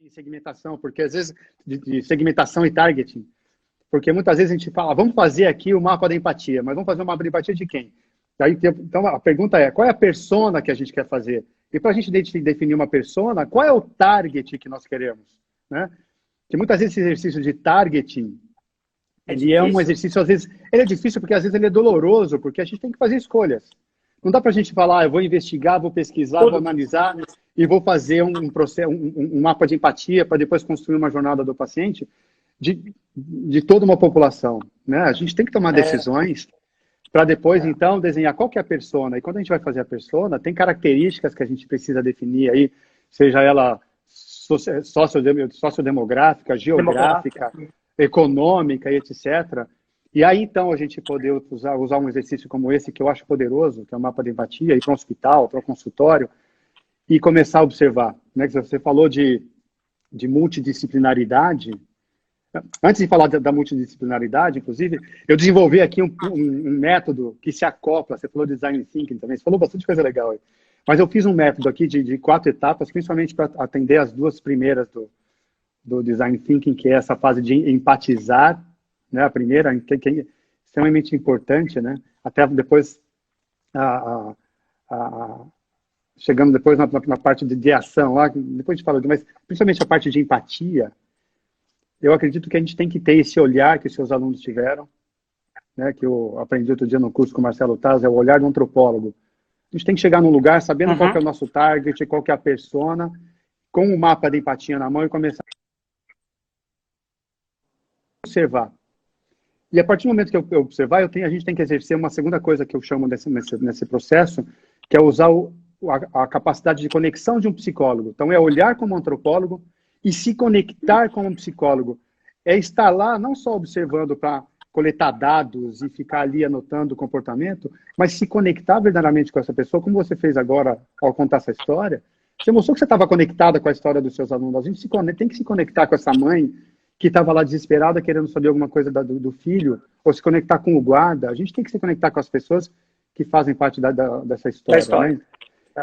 em segmentação, porque às vezes, de segmentação e targeting, porque muitas vezes a gente fala, vamos fazer aqui o mapa da empatia, mas vamos fazer o mapa da empatia de quem? Aí, então a pergunta é, qual é a persona que a gente quer fazer? E para a gente definir uma persona, qual é o target que nós queremos? Né? Porque muitas vezes esse exercício de targeting, ele é um exercício, às vezes, ele é difícil porque às vezes ele é doloroso, porque a gente tem que fazer escolhas. Não dá para a gente falar, eu vou investigar, vou pesquisar, vou analisar e vou fazer um mapa de empatia para depois construir uma jornada do paciente de toda uma população. Né? A gente tem que tomar decisões para depois, então, desenhar qual que é a persona. E quando a gente vai fazer a persona, tem características que a gente precisa definir aí, seja ela sociodemográfica, geográfica, econômica e etc. E aí, então, a gente poder usar um exercício como esse, que eu acho poderoso, que é o mapa de empatia, ir para um hospital, para um consultório, e começar a observar. Né? Você falou de multidisciplinaridade. Antes de falar da multidisciplinaridade, inclusive, eu desenvolvi aqui um método que se acopla. Você falou de design thinking também, você falou bastante coisa legal aí. Mas eu fiz um método aqui de 4 etapas, principalmente para atender as 2 primeiras do design thinking, que é essa fase de empatizar, né? A primeira, que é extremamente importante, né? Até depois, chegando depois na parte de ação, lá, depois a gente fala, mas principalmente a parte de empatia, eu acredito que a gente tem que ter esse olhar que os seus alunos tiveram, né? Que eu aprendi outro dia no curso com o Marcelo Taz, é o olhar do antropólogo. A gente tem que chegar num lugar sabendo qual que é o nosso target, qual que é a persona, com o mapa da empatia na mão e começar a observar. E a partir do momento que eu observar, a gente tem que exercer uma segunda coisa que eu chamo nesse processo, que é usar a capacidade de conexão de um psicólogo. Então, é olhar como antropólogo e se conectar como um psicólogo. É estar lá não só observando para coletar dados e ficar ali anotando o comportamento, mas se conectar verdadeiramente com essa pessoa, como você fez agora ao contar essa história. Você mostrou que você estava conectada com a história dos seus alunos. A gente tem que se conectar com essa mãe que estava lá desesperada, querendo saber alguma coisa do filho, ou se conectar com o guarda. A gente tem que se conectar com as pessoas que fazem parte dessa história. Né?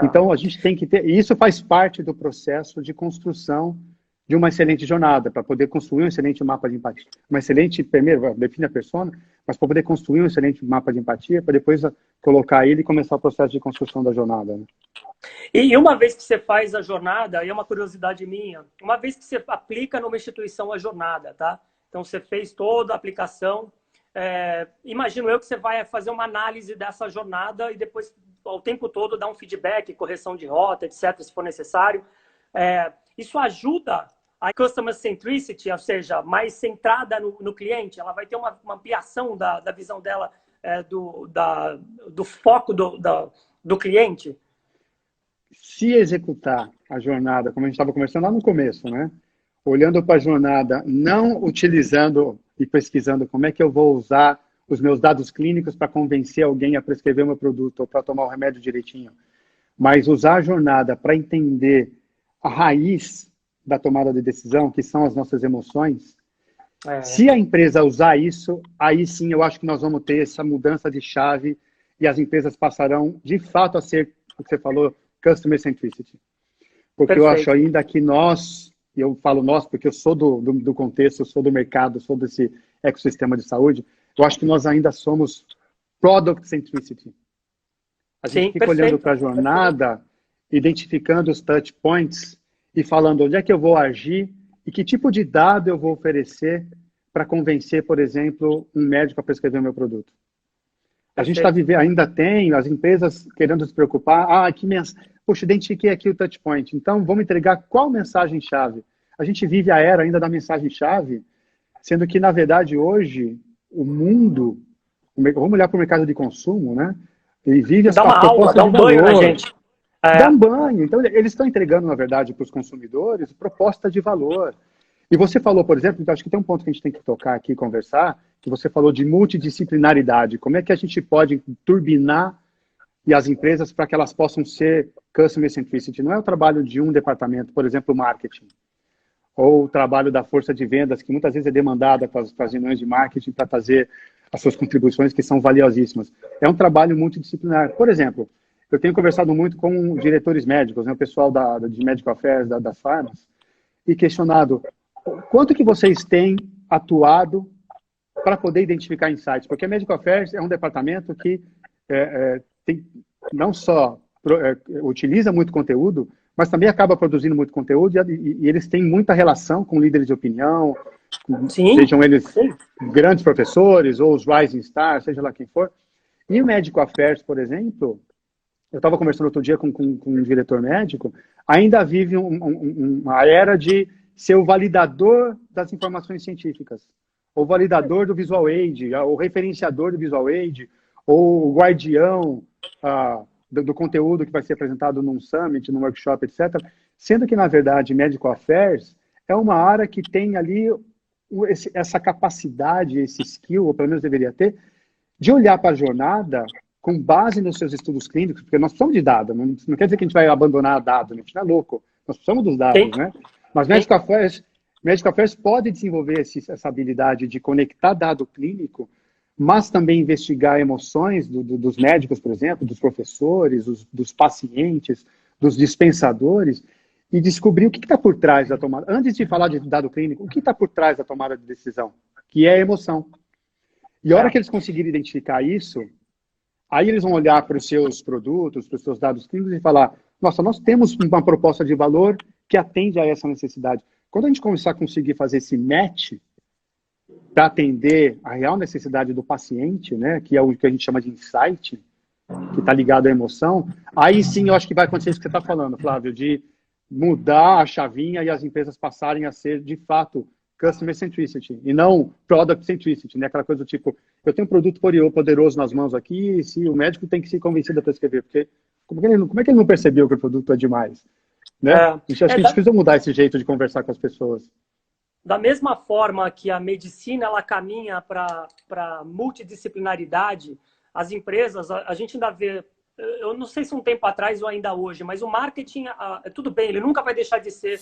Então, a gente tem que ter... E isso faz parte do processo de construção de uma excelente jornada, para poder construir um excelente mapa de empatia. Uma excelente, primeiro, define a persona, mas para poder construir um excelente mapa de empatia, para depois colocar ele e começar o processo de construção da jornada. Né? E uma vez que você faz a jornada, e é uma curiosidade minha, uma vez que você aplica numa instituição a jornada, tá? Então, você fez toda a aplicação, imagino eu que você vai fazer uma análise dessa jornada e depois, ao tempo todo, dar um feedback, correção de rota, etc., se for necessário. Isso ajuda a customer centricity, ou seja, mais centrada no cliente. Ela vai ter uma ampliação da visão dela, do foco do cliente. Se executar a jornada, como a gente estava conversando lá no começo, né? Olhando para a jornada, não utilizando e pesquisando como é que eu vou usar os meus dados clínicos para convencer alguém a prescrever o meu produto ou para tomar o remédio direitinho, mas usar a jornada para entender a raiz da tomada de decisão, que são as nossas emoções. Se a empresa usar isso, aí sim eu acho que nós vamos ter essa mudança de chave e as empresas passarão, de fato, a ser, o que você falou, customer centricity. Porque eu acho ainda que nós, e eu falo nós porque eu sou do contexto, eu sou do mercado, eu sou desse ecossistema de saúde, eu acho que nós ainda somos product centricity. A gente fica olhando para a jornada, identificando os touch points e falando onde é que eu vou agir e que tipo de dado eu vou oferecer para convencer, por exemplo, um médico a prescrever o meu produto. A gente está vivendo, ainda tem as empresas querendo se preocupar, poxa, identifiquei aqui o touch point, então vamos entregar qual mensagem-chave? A gente vive a era ainda da mensagem-chave, sendo que, na verdade, hoje, o mundo, vamos olhar para o mercado de consumo, né? Ele vive essa proposta dá um banho na gente. Dá um banho. Então, eles estão entregando, na verdade, para os consumidores, proposta de valor. E você falou, por exemplo, então, acho que tem um ponto que a gente tem que tocar aqui e conversar, que você falou de multidisciplinaridade. Como é que a gente pode turbinar e as empresas para que elas possam ser customer centricity? Não é o trabalho de um departamento, por exemplo, marketing, ou o trabalho da força de vendas, que muitas vezes é demandada para as reuniões de marketing para fazer as suas contribuições, que são valiosíssimas. É um trabalho multidisciplinar. Por exemplo, eu tenho conversado muito com diretores médicos, né, o pessoal de Medical Affairs, das farmas, e questionado quanto que vocês têm atuado para poder identificar insights, porque a Medical Affairs é um departamento que tem, não só utiliza muito conteúdo, mas também acaba produzindo muito conteúdo e eles têm muita relação com líderes de opinião, Sim, sejam eles sim. grandes professores ou os rising stars, seja lá quem for. E o Medical Affairs, por exemplo, eu estava conversando outro dia com um diretor médico, ainda vive uma era de ser o validador das informações científicas, o validador do visual aid, o referenciador do visual aid, ou o guardião do conteúdo que vai ser apresentado num summit, num workshop, etc. Sendo que, na verdade, Medical Affairs é uma área que tem ali essa capacidade, esse skill, ou pelo menos deveria ter, de olhar para a jornada com base nos seus estudos clínicos, porque nós precisamos de dados, não quer dizer que a gente vai abandonar dados, a gente não é louco, nós precisamos dos dados, Sim. né? Mas Medical Affairs pode desenvolver essa habilidade de conectar dado clínico, mas também investigar emoções dos médicos, por exemplo, dos professores, dos pacientes, dos dispensadores, e descobrir o que está por trás da tomada. Antes de falar de dado clínico, o que está por trás da tomada de decisão? Que é a emoção. E a hora que eles conseguirem identificar isso, aí eles vão olhar para os seus produtos, para os seus dados clínicos e falar, nossa, nós temos uma proposta de valor que atende a essa necessidade. Quando a gente começar a conseguir fazer esse match para atender a real necessidade do paciente, né, que é o que a gente chama de insight, que está ligado à emoção, aí sim eu acho que vai acontecer isso que você está falando, Flávio, de mudar a chavinha e as empresas passarem a ser, de fato, customer centricity, e não product centricity, né? Aquela coisa do tipo, eu tenho um produto poderoso nas mãos aqui, e se o médico tem que se convencer a prescrever, porque como é que ele não percebeu que o produto é demais? Né? Acho que a gente precisa mudar esse jeito de conversar com as pessoas. Da mesma forma que a medicina ela caminha para multidisciplinaridade, as empresas, a gente ainda vê, eu não sei se um tempo atrás ou ainda hoje, mas o marketing, tudo bem, ele nunca vai deixar de ser